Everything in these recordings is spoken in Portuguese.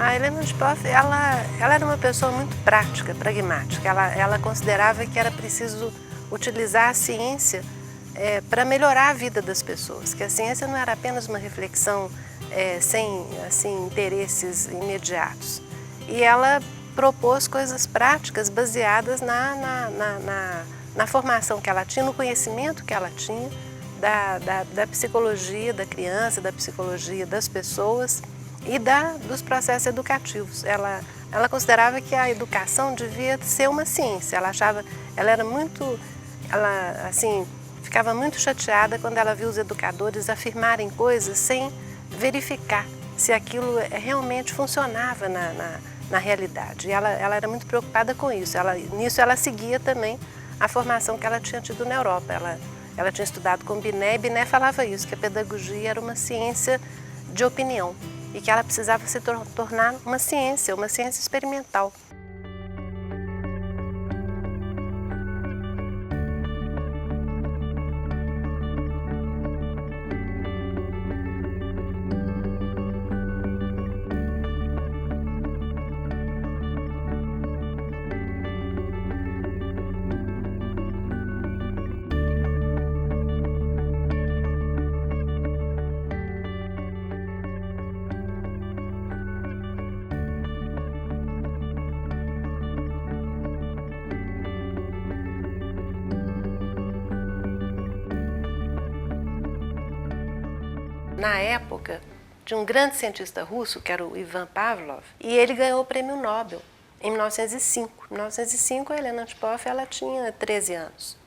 A Helena Antipoff, ela era uma pessoa muito prática, pragmática. Ela considerava que era preciso utilizar a ciência para melhorar a vida das pessoas, que a ciência não era apenas uma reflexão sem assim, interesses imediatos. E ela propôs coisas práticas baseadas na formação que ela tinha, no conhecimento que ela tinha da psicologia da criança, da psicologia das pessoas e dos processos educativos. Ela considerava que a educação devia ser uma ciência. Ela assim, ficava muito chateada quando ela via os educadores afirmarem coisas sem verificar se aquilo realmente funcionava na realidade. E ela era muito preocupada com isso. Nisso ela seguia também a formação que ela tinha tido na Europa. Ela tinha estudado com Binet, e Binet falava isso, que a pedagogia era uma ciência de opinião e que ela precisava se tornar uma ciência experimental. Na época, de um grande cientista russo, que era o Ivan Pavlov, e ele ganhou o prêmio Nobel em 1905. Em 1905, a Helena Antipoff tinha 13 anos.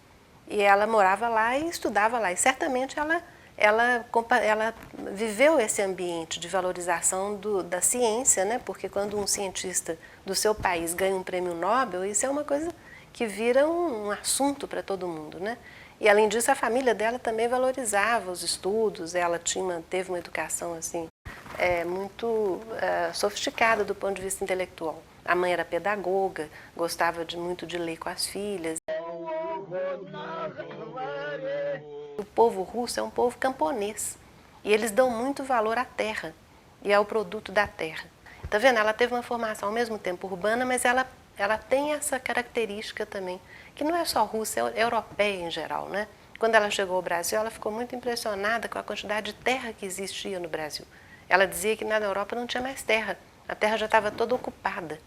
E ela morava lá e estudava lá. E certamente ela viveu esse ambiente de valorização da ciência, né? Porque quando um cientista do seu país ganha um prêmio Nobel, isso é uma coisa que vira um assunto para todo mundo, né? E além disso, a família dela também valorizava os estudos. Ela teve uma educação assim muito sofisticada do ponto de vista intelectual. A mãe era pedagoga, gostava muito de ler com as filhas. O povo russo é um povo camponês e eles dão muito valor à terra e ao produto da terra. Tá vendo? Ela teve uma formação ao mesmo tempo urbana, mas ela tem essa característica também, que não é só russa, é europeia em geral, né? Quando ela chegou ao Brasil, ela ficou muito impressionada com a quantidade de terra que existia no Brasil. Ela dizia que na Europa não tinha mais terra, a terra já estava toda ocupada.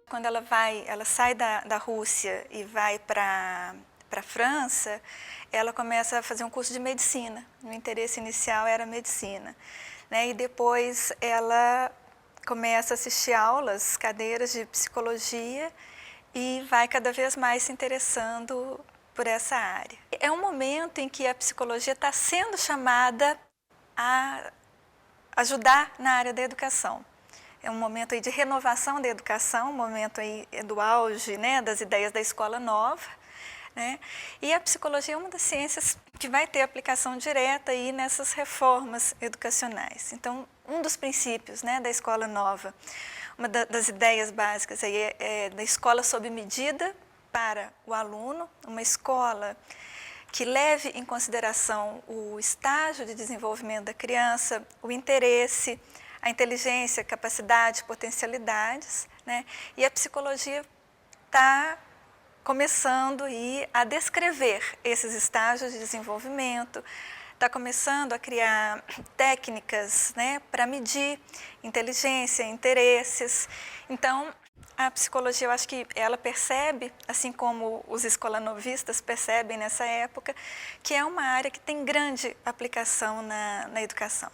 Quando ela sai da Rússia e vai para a França, ela começa a fazer um curso de medicina. O interesse inicial era medicina, né? E depois ela começa a assistir aulas, cadeiras de psicologia e vai cada vez mais se interessando por essa área. É um momento em que a psicologia está sendo chamada a ajudar na área da educação. É um momento aí de renovação da educação, um momento aí do auge, né, das ideias da escola nova, né? E a psicologia é uma das ciências que vai ter aplicação direta aí nessas reformas educacionais. Então, um dos princípios, né, da escola nova, uma das ideias básicas aí é da escola sob medida para o aluno, uma escola que leve em consideração o estágio de desenvolvimento da criança, o interesse, a inteligência, capacidade, potencialidades, né? E a psicologia está começando a descrever esses estágios de desenvolvimento, está começando a criar técnicas, né, para medir inteligência, interesses. Então, a psicologia, eu acho que ela percebe, assim como os escolanovistas percebem nessa época, que é uma área que tem grande aplicação na educação.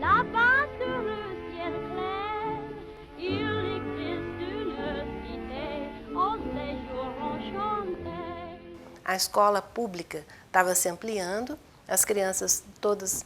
Là-bas sur le ciel clair, il existe une cité a escola pública estava se ampliando, as crianças todas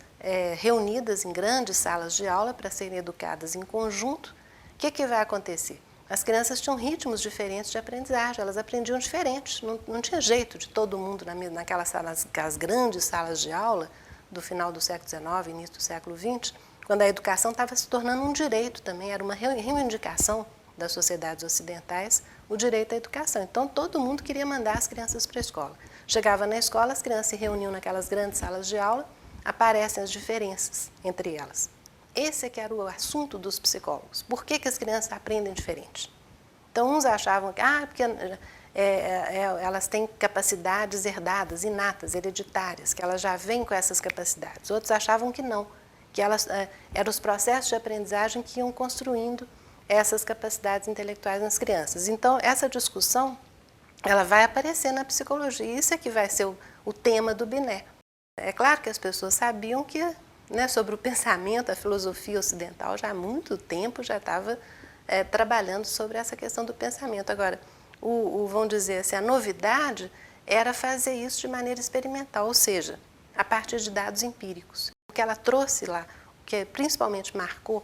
reunidas em grandes salas de aula para serem educadas em conjunto. O que vai acontecer? As crianças tinham ritmos diferentes de aprendizagem, elas aprendiam diferente, não tinha jeito de todo mundo naquelas salas, as grandes salas de aula do final do século XIX, início do século XX, quando a educação estava se tornando um direito também, era uma reivindicação das sociedades ocidentais, o direito à educação. Então, todo mundo queria mandar as crianças para a escola. Chegava na escola, as crianças se reuniam naquelas grandes salas de aula, aparecem as diferenças entre elas. Esse é que era o assunto dos psicólogos. Por que as crianças aprendem diferente? Então, uns achavam que porque elas têm capacidades herdadas, inatas, hereditárias, que elas já vêm com essas capacidades. Outros achavam que não, que eram os processos de aprendizagem que iam construindo essas capacidades intelectuais nas crianças. Então, essa discussão ela vai aparecer na psicologia. Isso é que vai ser o tema do Binet. É claro que as pessoas sabiam que, sobre o pensamento, a filosofia ocidental já há muito tempo já estava trabalhando sobre essa questão do pensamento. Agora, vamos dizer assim, a novidade era fazer isso de maneira experimental, ou seja, a partir de dados empíricos. O que ela trouxe lá, o que principalmente marcou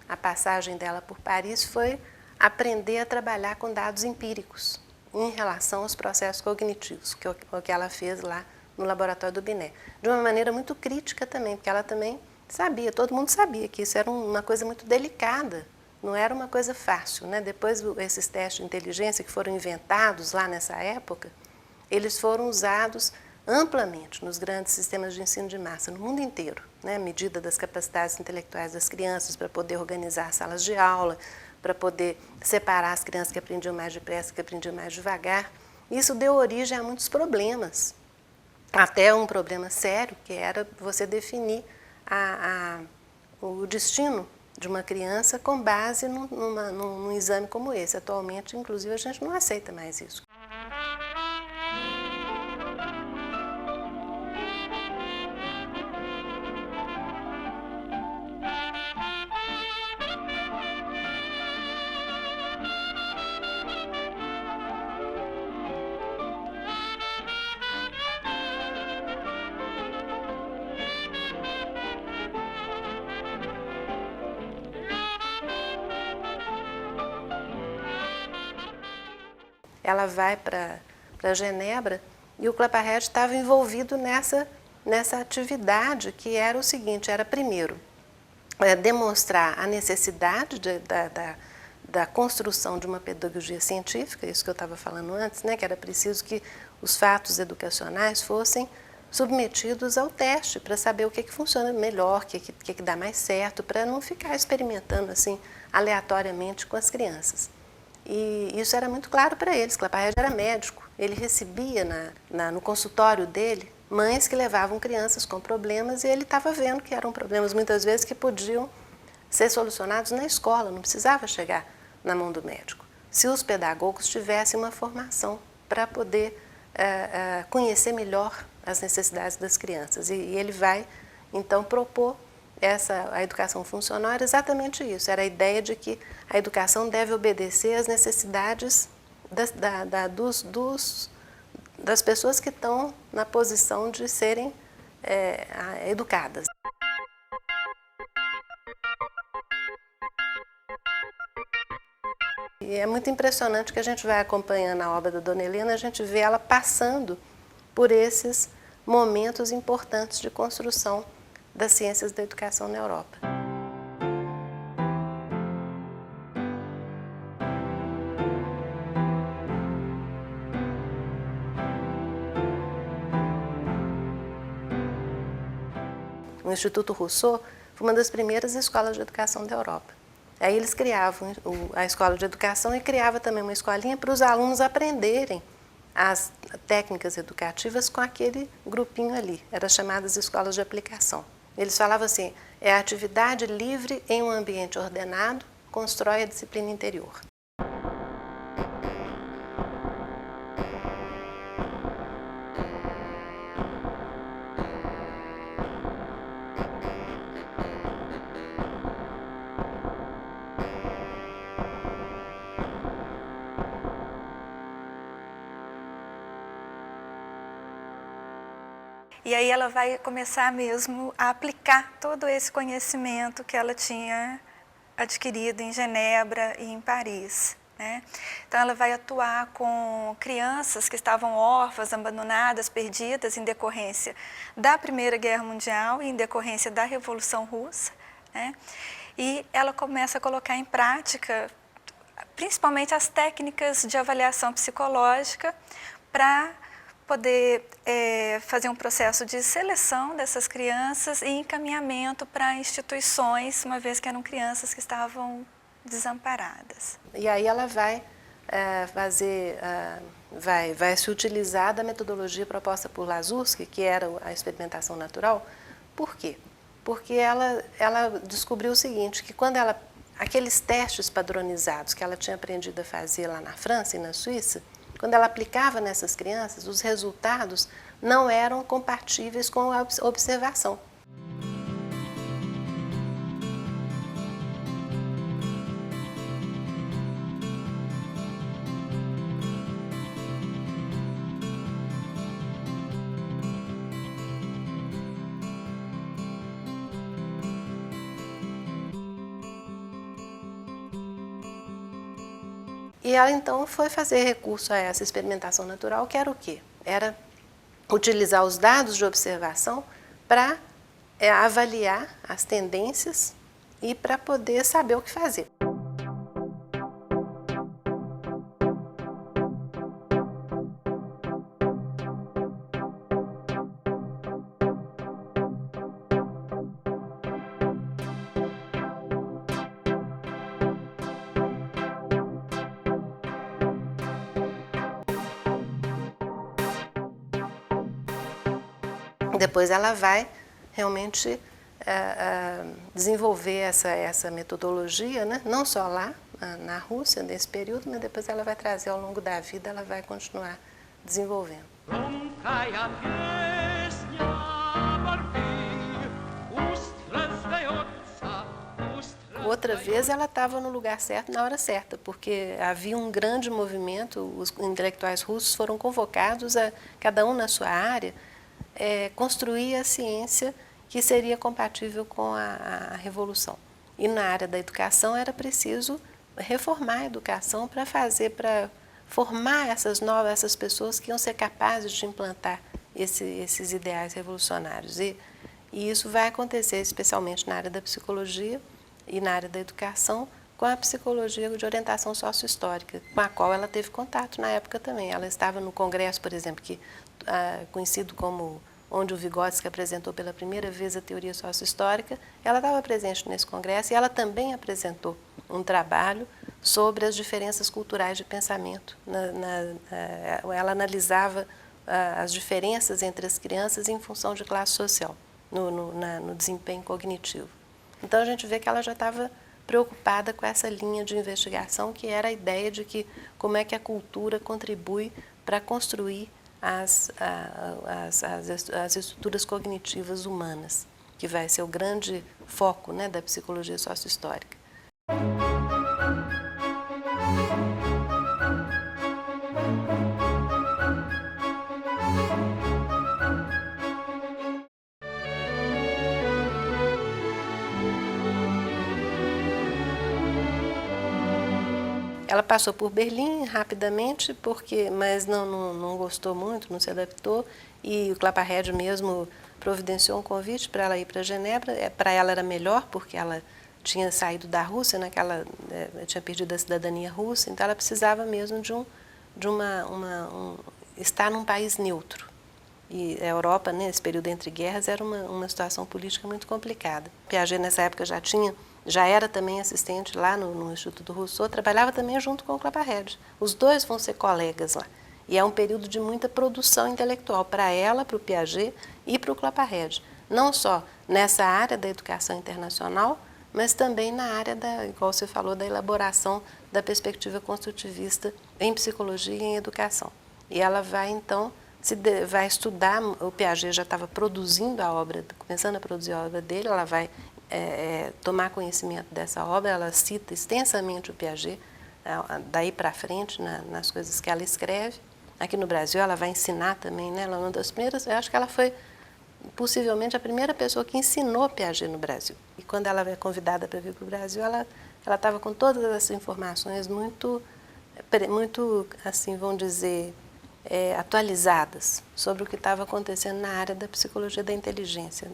a passagem dela por Paris foi aprender a trabalhar com dados empíricos em relação aos processos cognitivos, que é o que ela fez lá no laboratório do Binet. De uma maneira muito crítica também, porque ela também sabia, todo mundo sabia que isso era uma coisa muito delicada, não era uma coisa fácil. Depois, esses testes de inteligência que foram inventados lá nessa época, eles foram usados amplamente nos grandes sistemas de ensino de massa, no mundo inteiro, medida das capacidades intelectuais das crianças para poder organizar salas de aula, para poder separar as crianças que aprendiam mais depressa, que aprendiam mais devagar. Isso deu origem a muitos problemas, até um problema sério, que era você definir o destino de uma criança com base num exame como esse. Atualmente, inclusive, a gente não aceita mais isso. Ela vai para Genebra e o Claparède estava envolvido nessa atividade que era o seguinte, era primeiro demonstrar a necessidade da construção de uma pedagogia científica, isso que eu estava falando antes, que era preciso que os fatos educacionais fossem submetidos ao teste para saber o que funciona melhor, o que dá mais certo, para não ficar experimentando assim aleatoriamente com as crianças. E isso era muito claro para eles. Claparède era médico, ele recebia no consultório dele mães que levavam crianças com problemas e ele estava vendo que eram problemas muitas vezes que podiam ser solucionados na escola, não precisava chegar na mão do médico. Se os pedagogos tivessem uma formação para poder conhecer melhor as necessidades das crianças. E ele vai, então, propor a educação funcional era exatamente isso, era a ideia de que a educação deve obedecer às necessidades das pessoas que estão na posição de serem educadas. E é muito impressionante que a gente vai acompanhando a obra da Dona Helena, a gente vê ela passando por esses momentos importantes de construção das ciências da educação na Europa. O Instituto Rousseau foi uma das primeiras escolas de educação da Europa. Aí eles criavam a escola de educação e criava também uma escolinha para os alunos aprenderem as técnicas educativas com aquele grupinho ali. Eram chamadas escolas de aplicação. Eles falavam assim, a atividade livre em um ambiente ordenado constrói a disciplina interior. E aí ela vai começar mesmo a aplicar todo esse conhecimento que ela tinha adquirido em Genebra e em Paris, né? Então ela vai atuar com crianças que estavam órfãs, abandonadas, perdidas em decorrência da Primeira Guerra Mundial e em decorrência da Revolução Russa, né? E ela começa a colocar em prática principalmente as técnicas de avaliação psicológica para poder fazer um processo de seleção dessas crianças e encaminhamento para instituições, uma vez que eram crianças que estavam desamparadas. E aí ela vai vai se utilizar da metodologia proposta por Lazursky, que era a experimentação natural. Por quê? Porque ela descobriu o seguinte, que quando aqueles testes padronizados que ela tinha aprendido a fazer lá na França e na Suíça, quando ela aplicava nessas crianças, os resultados não eram compatíveis com a observação. E ela então foi fazer recurso a essa experimentação natural, que era o quê? Era utilizar os dados de observação para avaliar as tendências e para poder saber o que fazer. Depois ela vai realmente desenvolver essa metodologia, né? Não só lá na Rússia, nesse período, mas depois ela vai trazer ao longo da vida, ela vai continuar desenvolvendo. Outra vez ela estava no lugar certo na hora certa, porque havia um grande movimento, os intelectuais russos foram convocados a, cada um na sua área, construir a ciência que seria compatível com a revolução. E na área da educação era preciso reformar a educação para formar essas pessoas que iam ser capazes de implantar esses ideais revolucionários. E isso vai acontecer especialmente na área da psicologia e na área da educação, com a psicologia de orientação sócio-histórica, com a qual ela teve contato na época também. Ela estava no congresso, por exemplo, conhecido como onde o Vygotsky apresentou pela primeira vez a teoria sócio-histórica. Ela estava presente nesse congresso e ela também apresentou um trabalho sobre as diferenças culturais de pensamento. Ela analisava as diferenças entre as crianças em função de classe social, no desempenho cognitivo. Então a gente vê que ela já estava preocupada com essa linha de investigação, que era a ideia de que como é que a cultura contribui para construir as estruturas cognitivas humanas, que vai ser o grande foco, né, da psicologia sócio-histórica. Ela passou por Berlim rapidamente, mas não gostou muito, não se adaptou, e o Claparède mesmo providenciou um convite para ela ir para Genebra. Para ela era melhor, porque ela tinha saído da Rússia, né, tinha perdido a cidadania russa, então ela precisava mesmo estar num país neutro. E a Europa, né, nesse período entre guerras, era uma situação política muito complicada. Piaget, nessa época, já era também assistente lá no Instituto Rousseau, trabalhava também junto com o Claparède. Os dois vão ser colegas lá. E é um período de muita produção intelectual para ela, para o Piaget e para o Claparède. Não só nessa área da educação internacional, mas também na área, igual você falou, da elaboração da perspectiva construtivista em psicologia e em educação. E ela vai, então, vai estudar. O Piaget já estava produzindo a obra, começando a produzir a obra dele. Ela vai tomar conhecimento dessa obra. Ela cita extensamente o Piaget, daí para frente, nas coisas que ela escreve. Aqui no Brasil ela vai ensinar também, né? Ela é uma das primeiras, eu acho que ela foi possivelmente a primeira pessoa que ensinou Piaget no Brasil. E quando ela é convidada para vir para o Brasil, ela estava com todas essas informações muito, assim, vamos dizer, atualizadas sobre o que estava acontecendo na área da psicologia da inteligência,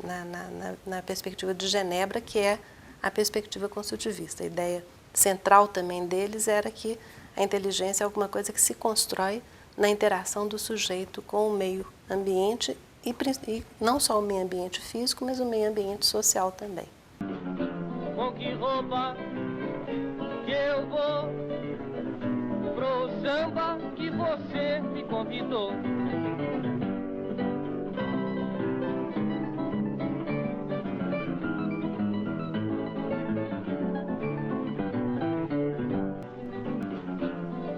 na perspectiva de Genebra, que é a perspectiva construtivista. A ideia central também deles era que a inteligência é alguma coisa que se constrói na interação do sujeito com o meio ambiente e não só o meio ambiente físico, mas o meio ambiente social também. Com que roupa que eu vou pro samba que você me convidou?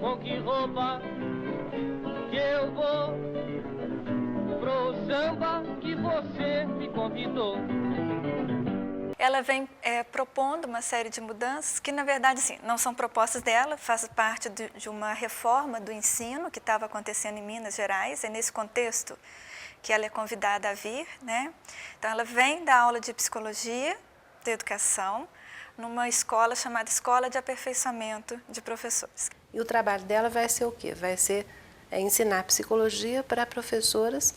Com que roupa que eu vou pro samba que você me convidou? Ela vem propondo uma série de mudanças que, na verdade, assim, não são propostas dela, faz parte de uma reforma do ensino que estava acontecendo em Minas Gerais. É nesse contexto que ela é convidada a vir, né? Então, ela vem dar aula de psicologia, de educação, numa escola chamada Escola de Aperfeiçoamento de Professores. E o trabalho dela vai ser o quê? Vai ser ensinar psicologia para professoras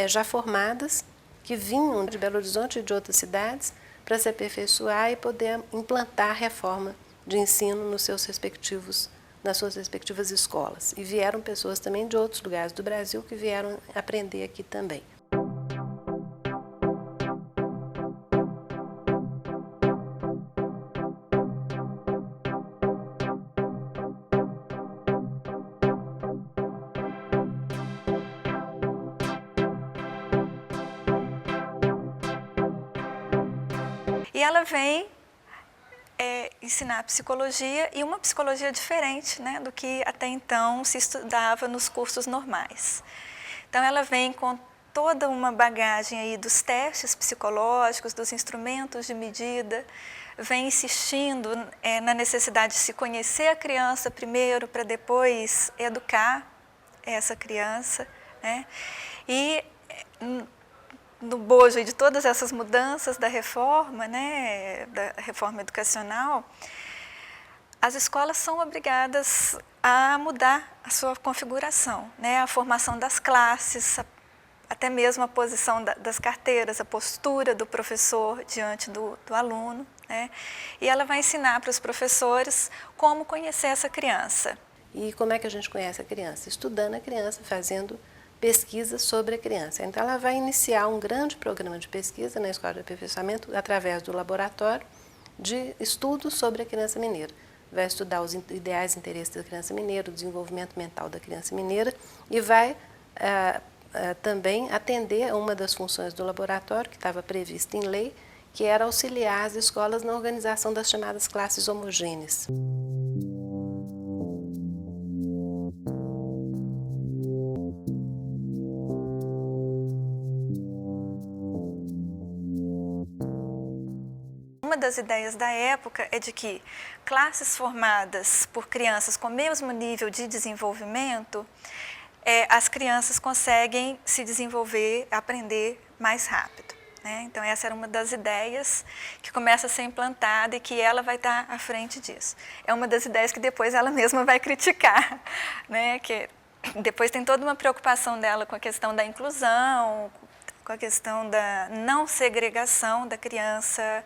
já formadas, que vinham de Belo Horizonte e de outras cidades, para se aperfeiçoar e poder implantar a reforma de ensino nas suas respectivas escolas. E vieram pessoas também de outros lugares do Brasil que vieram aprender aqui também. E ela vem ensinar psicologia, e uma psicologia diferente, né, do que até então se estudava nos cursos normais. Então ela vem com toda uma bagagem aí dos testes psicológicos, dos instrumentos de medida, vem insistindo na necessidade de se conhecer a criança primeiro, para depois educar essa criança, né? E no bojo de todas essas mudanças da reforma, né, da reforma educacional, as escolas são obrigadas a mudar a sua configuração, né, a formação das classes, até mesmo a posição das carteiras, a postura do professor diante do aluno, né, e ela vai ensinar para os professores como conhecer essa criança. E como é que a gente conhece a criança? Estudando a criança, fazendo pesquisas sobre a criança. Então, ela vai iniciar um grande programa de pesquisa na Escola de Aperfeiçoamento através do laboratório de estudos sobre a criança mineira. Vai estudar os ideais e interesses da criança mineira, o desenvolvimento mental da criança mineira e vai também atender a uma das funções do laboratório que estava prevista em lei, que era auxiliar as escolas na organização das chamadas classes homogêneas. Uma das ideias da época é de que classes formadas por crianças com o mesmo nível de desenvolvimento, as crianças conseguem se desenvolver, aprender mais rápido, né? Então essa era uma das ideias que começa a ser implantada e que ela vai estar à frente disso. É uma das ideias que depois ela mesma vai criticar, né? Que depois tem toda uma preocupação dela com a questão da inclusão, com a questão da não segregação da criança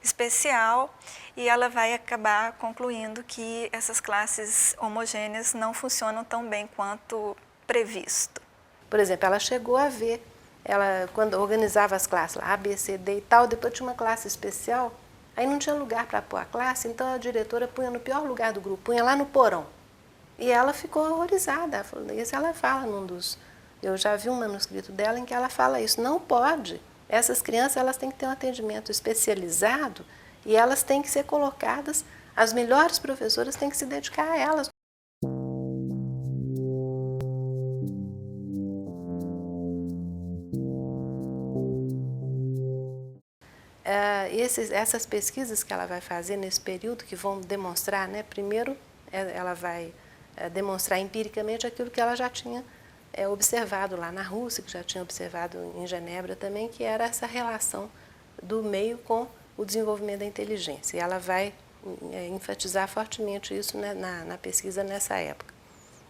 especial, e ela vai acabar concluindo que essas classes homogêneas não funcionam tão bem quanto previsto. Por exemplo, ela chegou a ver, quando organizava as classes, lá, A, B, C, D e tal, depois tinha uma classe especial, aí não tinha lugar para pôr a classe, então a diretora punha no pior lugar do grupo, punha lá no porão. E ela ficou horrorizada, isso ela fala num dos... Eu já vi um manuscrito dela em que ela fala isso, não pode. Essas crianças elas têm que ter um atendimento especializado e elas têm que ser colocadas, as melhores professoras têm que se dedicar a elas. Essas pesquisas que ela vai fazer nesse período, que vão demonstrar, né, primeiro ela vai demonstrar empiricamente aquilo que ela já tinha observado lá na Rússia, que já tinha observado em Genebra também, que era essa relação do meio com o desenvolvimento da inteligência. E ela vai enfatizar fortemente isso, né, na pesquisa nessa época.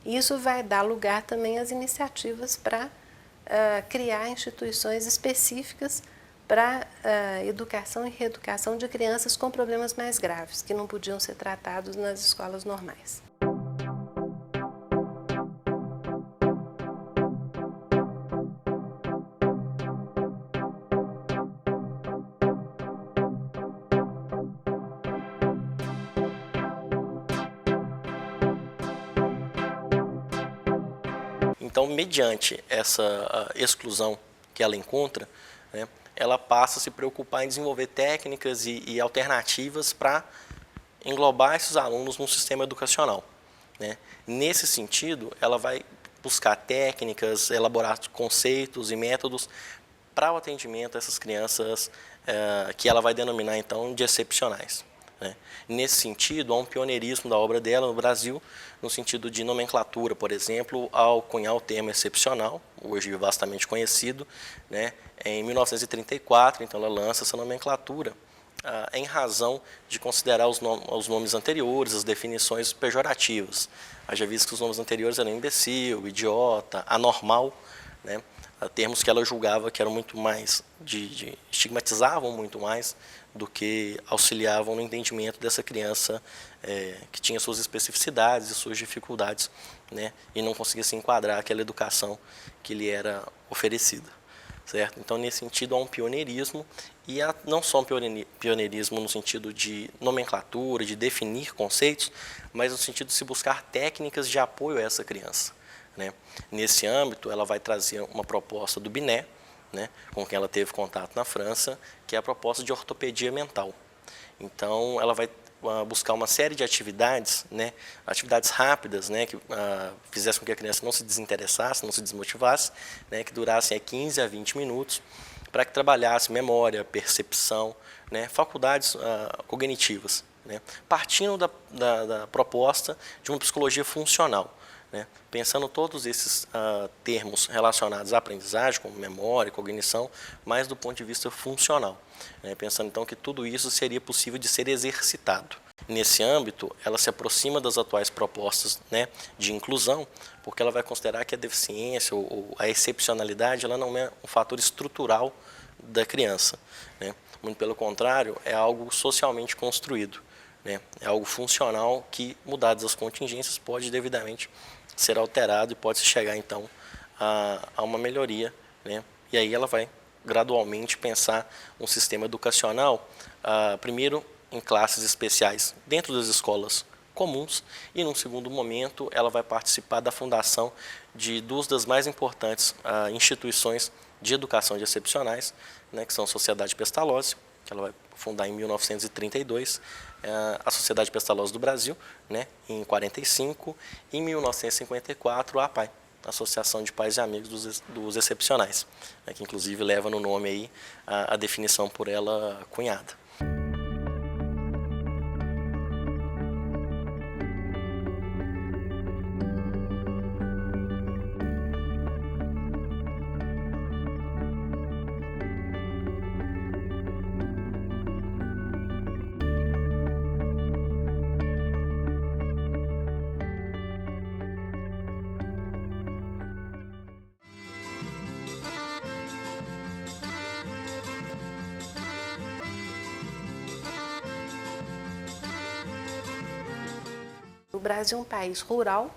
Isso vai dar lugar também às iniciativas para criar instituições específicas para educação e reeducação de crianças com problemas mais graves, que não podiam ser tratados nas escolas normais. Então, mediante essa exclusão que ela encontra, né, ela passa a se preocupar em desenvolver técnicas e alternativas para englobar esses alunos no sistema educacional, né. Nesse sentido, ela vai buscar técnicas, elaborar conceitos e métodos para o atendimento a essas crianças que ela vai denominar, então, de excepcionais, né. Nesse sentido, há um pioneirismo da obra dela no Brasil, no sentido de nomenclatura, por exemplo, ao cunhar o termo excepcional, hoje vastamente conhecido, né, em 1934, então ela lança essa nomenclatura em razão de considerar os nomes anteriores, as definições pejorativas. Haja visto que os nomes anteriores eram imbecil, idiota, anormal, né, termos que ela julgava que eram muito mais, estigmatizavam muito mais do que auxiliavam no entendimento dessa criança que tinha suas especificidades e suas dificuldades, né, e não conseguia se enquadrar aquela educação que lhe era oferecida, certo? Então, nesse sentido, há um pioneirismo, e há não só um pioneirismo no sentido de nomenclatura, de definir conceitos, mas no sentido de se buscar técnicas de apoio a essa criança, né? Nesse âmbito, ela vai trazer uma proposta do Binet, né, com quem ela teve contato na França, que é a proposta de ortopedia mental. Então, ela vai buscar uma série de atividades, né, atividades rápidas, né, que fizessem com que a criança não se desinteressasse, não se desmotivasse, né, que durassem 15 a 20 minutos, para que trabalhasse memória, percepção, né, faculdades cognitivas, né, partindo da proposta de uma psicologia funcional, né, pensando todos esses termos relacionados à aprendizagem, como memória, cognição, mas do ponto de vista funcional, né, pensando então que tudo isso seria possível de ser exercitado. Nesse âmbito, ela se aproxima das atuais propostas, né, de inclusão, porque ela vai considerar que a deficiência ou a excepcionalidade ela não é um fator estrutural da criança, né, muito pelo contrário, é algo socialmente construído, né, é algo funcional que, mudadas as contingências, pode devidamente ser alterado e pode-se chegar, então, a uma melhoria, né? E aí ela vai gradualmente pensar um sistema educacional, primeiro em classes especiais dentro das escolas comuns e, num segundo momento, ela vai participar da fundação de duas das mais importantes instituições de educação de excepcionais, né, que são a Sociedade Pestalozzi, que ela vai fundar em 1932, a Sociedade Pestalozzi do Brasil, né, em 45, e em 1954 a APAE, Associação de Pais e Amigos dos Excepcionais, né, que inclusive leva no nome aí a definição por ela cunhada. O Brasil é um país rural,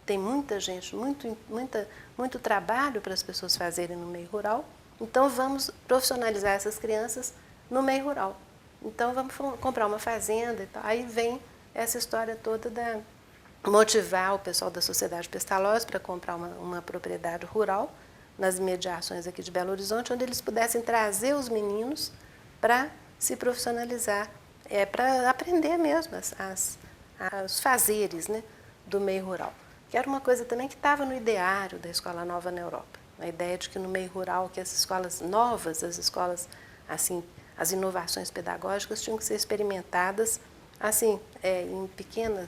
tem muita gente, muito trabalho para as pessoas fazerem no meio rural, então vamos profissionalizar essas crianças no meio rural. Então vamos comprar uma fazenda e tal. Aí vem essa história toda da motivar o pessoal da Sociedade Pestalozzi para comprar uma propriedade rural nas imediações aqui de Belo Horizonte, onde eles pudessem trazer os meninos para se profissionalizar, para aprender mesmo os fazeres, né, do meio rural. Que era uma coisa também que estava no ideário da Escola Nova na Europa. A ideia de que no meio rural, que as escolas novas, as escolas, assim, as inovações pedagógicas tinham que ser experimentadas, assim, em pequena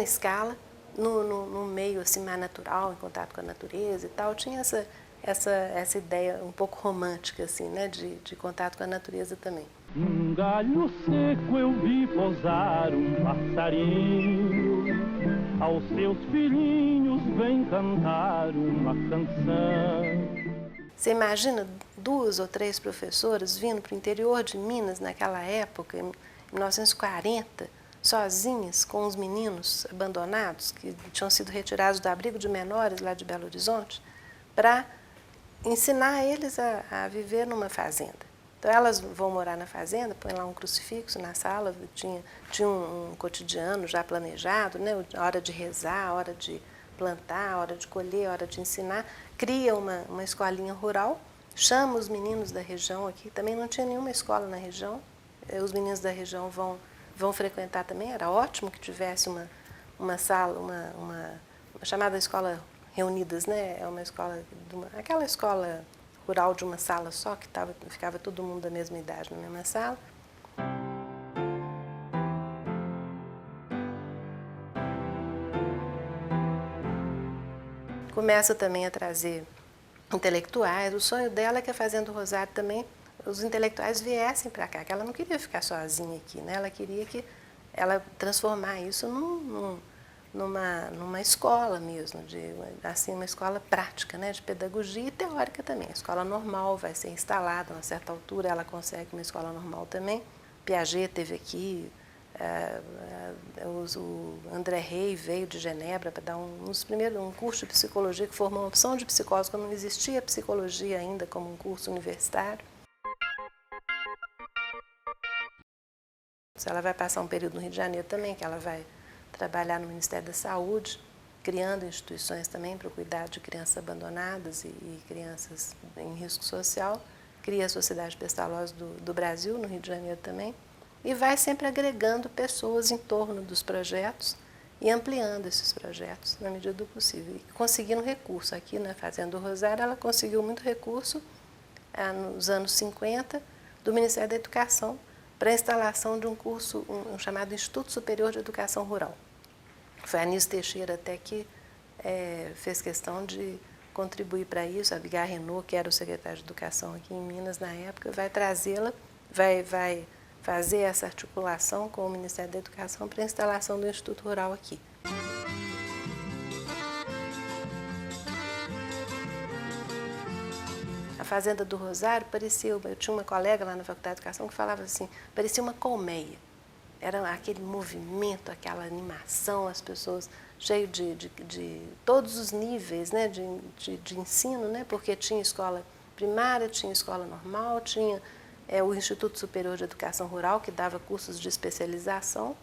escala, no meio assim, mais natural, em contato com a natureza e tal, tinha essa ideia um pouco romântica assim, né, de contato com a natureza também. Num galho seco eu vi pousar um passarinho, aos seus filhinhos vem cantar uma canção. Você imagina 2 ou 3 professoras vindo para o interior de Minas naquela época, em 1940, sozinhas com os meninos abandonados, que tinham sido retirados do abrigo de menores lá de Belo Horizonte, para ensinar eles a viver numa fazenda. Então elas vão morar na fazenda, põem lá um crucifixo na sala, tinha um cotidiano já planejado, né? A hora de rezar, a hora de plantar, a hora de colher, a hora de ensinar. Cria uma escolinha rural, chama os meninos da região aqui, também não tinha nenhuma escola na região, os meninos da região vão frequentar também, era ótimo que tivesse uma sala, uma chamada Escola Reunidas, né? É uma escola, aquela escola rural de uma sala só, que ficava todo mundo da mesma idade na mesma sala. Começa também a trazer intelectuais. O sonho dela é que a Fazenda do Rosário também, os intelectuais viessem para cá, que ela não queria ficar sozinha aqui, né? Ela queria que ela transformar isso numa escola mesmo, assim, uma escola prática, né, de pedagogia e teórica também. A escola normal vai ser instalada, a uma certa altura ela consegue uma escola normal também. Piaget esteve aqui, o André Rey veio de Genebra para dar um curso de psicologia que formou uma opção de psicose, quando não existia psicologia ainda como um curso universitário. Ela vai passar um período no Rio de Janeiro também, que ela vai trabalhar no Ministério da Saúde, criando instituições também para o cuidado de crianças abandonadas e crianças em risco social. Cria a Sociedade Pestalozzi do Brasil, no Rio de Janeiro também, e vai sempre agregando pessoas em torno dos projetos e ampliando esses projetos na medida do possível. E conseguindo recurso. Aqui na Fazenda do Rosário, ela conseguiu muito recurso nos anos 50 do Ministério da Educação para a instalação de um curso chamado Instituto Superior de Educação Rural. Foi a Anísio Teixeira até que fez questão de contribuir para isso. A Abigail Renault, que era o secretário de Educação aqui em Minas na época, vai trazê-la, vai fazer essa articulação com o Ministério da Educação para a instalação do Instituto Rural aqui. A Fazenda do Rosário parecia, eu tinha uma colega lá na Faculdade de Educação que falava assim, parecia uma colmeia. Era aquele movimento, aquela animação, as pessoas cheias de todos os níveis, né, de ensino, né, porque tinha escola primária, tinha escola normal, tinha o Instituto Superior de Educação Rural, que dava cursos de especialização.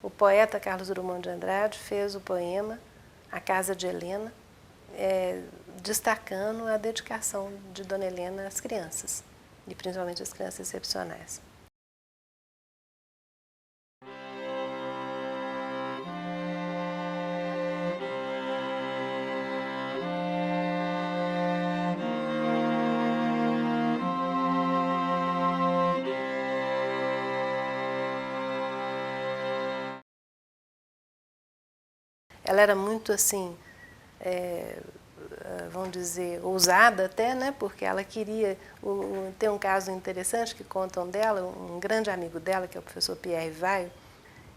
O poeta Carlos Drummond de Andrade fez o poema A Casa de Helena, destacando a dedicação de Dona Helena às crianças, e principalmente às crianças excepcionais. Ela era muito assim, vamos dizer, ousada até, né? Porque ela queria... Tem um caso interessante que contam dela, um grande amigo dela, que é o professor Pierre Vaio,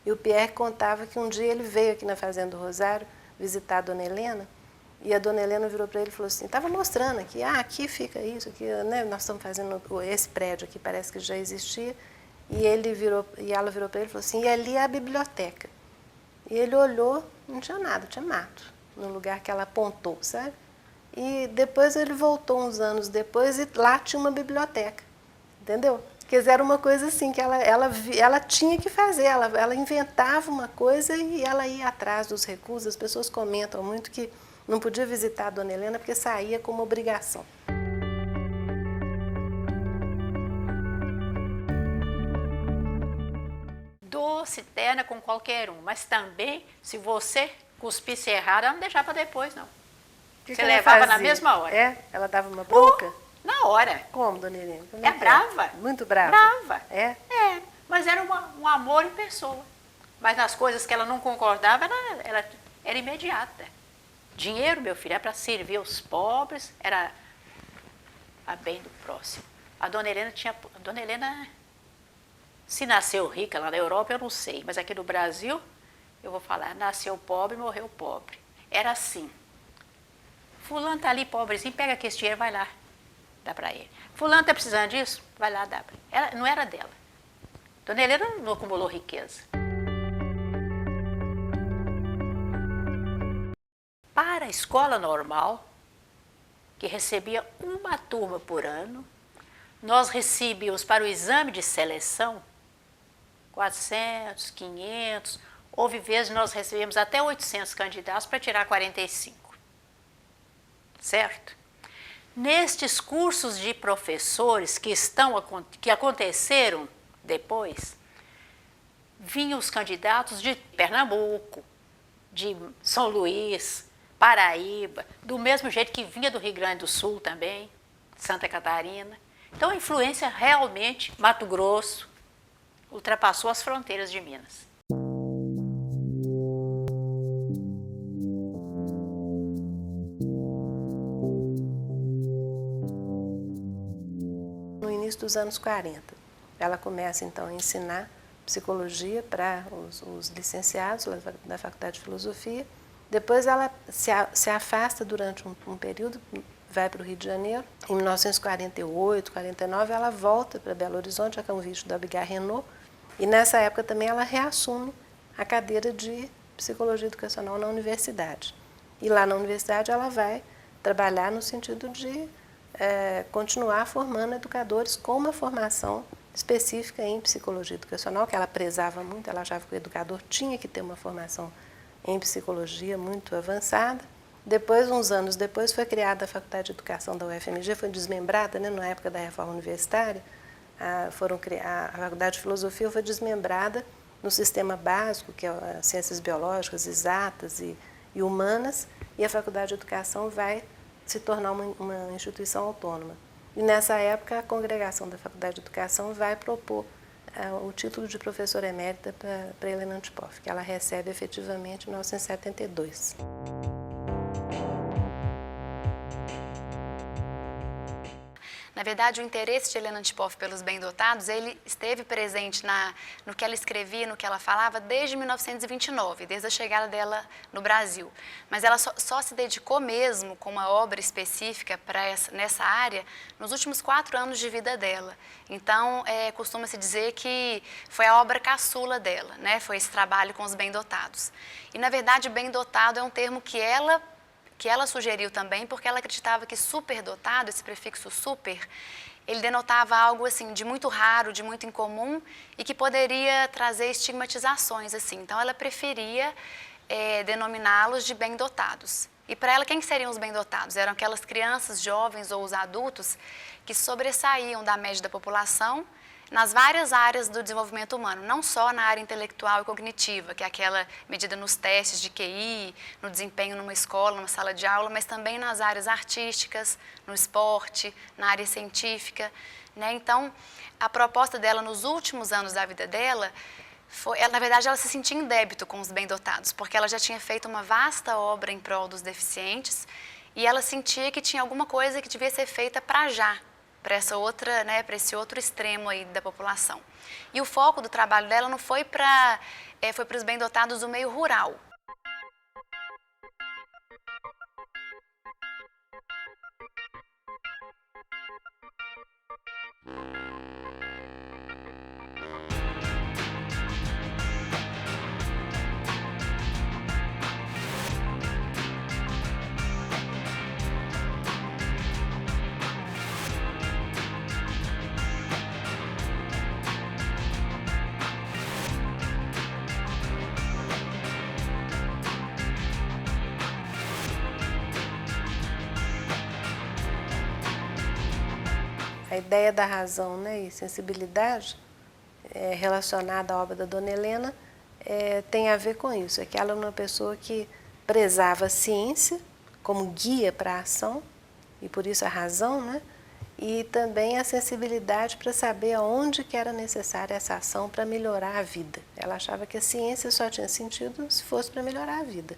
e o Pierre contava que um dia ele veio aqui na Fazenda do Rosário visitar a Dona Helena E a dona Helena virou para ele e falou assim, estava mostrando aqui, aqui fica isso, aqui, né, nós estamos fazendo esse prédio aqui, parece que já existia. E ela virou para ele e falou assim, e ali é a biblioteca. E ele olhou, não tinha nada, tinha mato, no lugar que ela apontou, sabe? E depois ele voltou uns anos depois e lá tinha uma biblioteca, entendeu? Quer dizer, era uma coisa assim que ela tinha que fazer, ela inventava uma coisa e ela ia atrás dos recursos. As pessoas comentam muito que não podia visitar a dona Helena porque saía como obrigação. Doce, terna com qualquer um, mas também, se você cuspisse errado, ela não deixava para depois, não. Que você ela levava fazia? na mesma hora. Ela dava uma bronca? Na hora. Como, dona Helena? Como É que brava. Muito brava? Brava. É? É, mas era um amor em pessoa. Mas nas coisas que ela não concordava, ela era imediata. Dinheiro, meu filho, é para servir os pobres, era a bem do próximo. A dona Helena, se nasceu rica lá na Europa, eu não sei, mas aqui no Brasil, eu vou falar, nasceu pobre, morreu pobre. Era assim. Fulano está ali pobrezinho, pega aqui esse dinheiro, vai lá, dá para ele. Fulano está precisando disso, vai lá, dá para ele. Não era dela. Dona Helena não acumulou riqueza. Para a escola normal, que recebia uma turma por ano, nós recebíamos para o exame de seleção 400, 500, houve vezes nós recebemos até 800 candidatos para tirar 45, certo? Nestes cursos de professores que aconteceram depois, vinham os candidatos de Pernambuco, de São Luís, Paraíba, do mesmo jeito que vinha do Rio Grande do Sul também, Santa Catarina. Então a influência realmente, Mato Grosso, ultrapassou as fronteiras de Minas. No início dos anos 40, ela começa então a ensinar psicologia para os licenciados da Faculdade de Filosofia. Depois ela se afasta durante um período, vai para o Rio de Janeiro. Em 1948, 49, ela volta para Belo Horizonte, a convite do Abigail Renault. E nessa época também ela reassume a cadeira de Psicologia Educacional na universidade. E lá na universidade ela vai trabalhar no sentido de continuar formando educadores com uma formação específica em Psicologia Educacional, que ela prezava muito, ela achava que o educador tinha que ter uma formação em psicologia muito avançada. Depois, uns anos depois, foi criada a Faculdade de Educação da UFMG, foi desmembrada, né, na época da reforma universitária. A Faculdade de Filosofia foi desmembrada no sistema básico, que é as ciências biológicas, exatas e humanas, e a Faculdade de Educação vai se tornar uma instituição autônoma. E nessa época, a congregação da Faculdade de Educação vai propor o título de professora emérita para Helena Antipoff, que ela recebe efetivamente em 1972. Na verdade, o interesse de Helena Antipoff pelos bem-dotados, ele esteve presente no que ela escrevia, no que ela falava, desde 1929, desde a chegada dela no Brasil. Mas ela só se dedicou mesmo com uma obra específica nessa área nos últimos 4 anos de vida dela. Então, costuma-se dizer que foi a obra caçula dela, né? Foi esse trabalho com os bem-dotados. E, na verdade, bem-dotado é um termo que ela sugeriu também, porque ela acreditava que superdotado, esse prefixo super, ele denotava algo assim de muito raro, de muito incomum e que poderia trazer estigmatizações assim. Então ela preferia denominá-los de bem-dotados. E para ela, quem seriam os bem-dotados? Eram aquelas crianças, jovens ou os adultos que sobressaíam da média da população nas várias áreas do desenvolvimento humano, não só na área intelectual e cognitiva, que é aquela medida nos testes de QI, no desempenho numa escola, numa sala de aula, mas também nas áreas artísticas, no esporte, na área científica, né? Então, a proposta dela nos últimos anos da vida dela, na verdade, ela se sentia em débito com os bem-dotados, porque ela já tinha feito uma vasta obra em prol dos deficientes e ela sentia que tinha alguma coisa que devia ser feita para já, para essa outra, né, para esse outro extremo aí da população. E o foco do trabalho dela não foi foi para os bem-dotados do meio rural. A ideia da razão, né, e sensibilidade relacionada à obra da Dona Helena tem a ver com isso. É que ela era uma pessoa que prezava a ciência como guia para a ação, e por isso a razão, né, e também a sensibilidade para saber aonde que era necessária essa ação para melhorar a vida. Ela achava que a ciência só tinha sentido se fosse para melhorar a vida.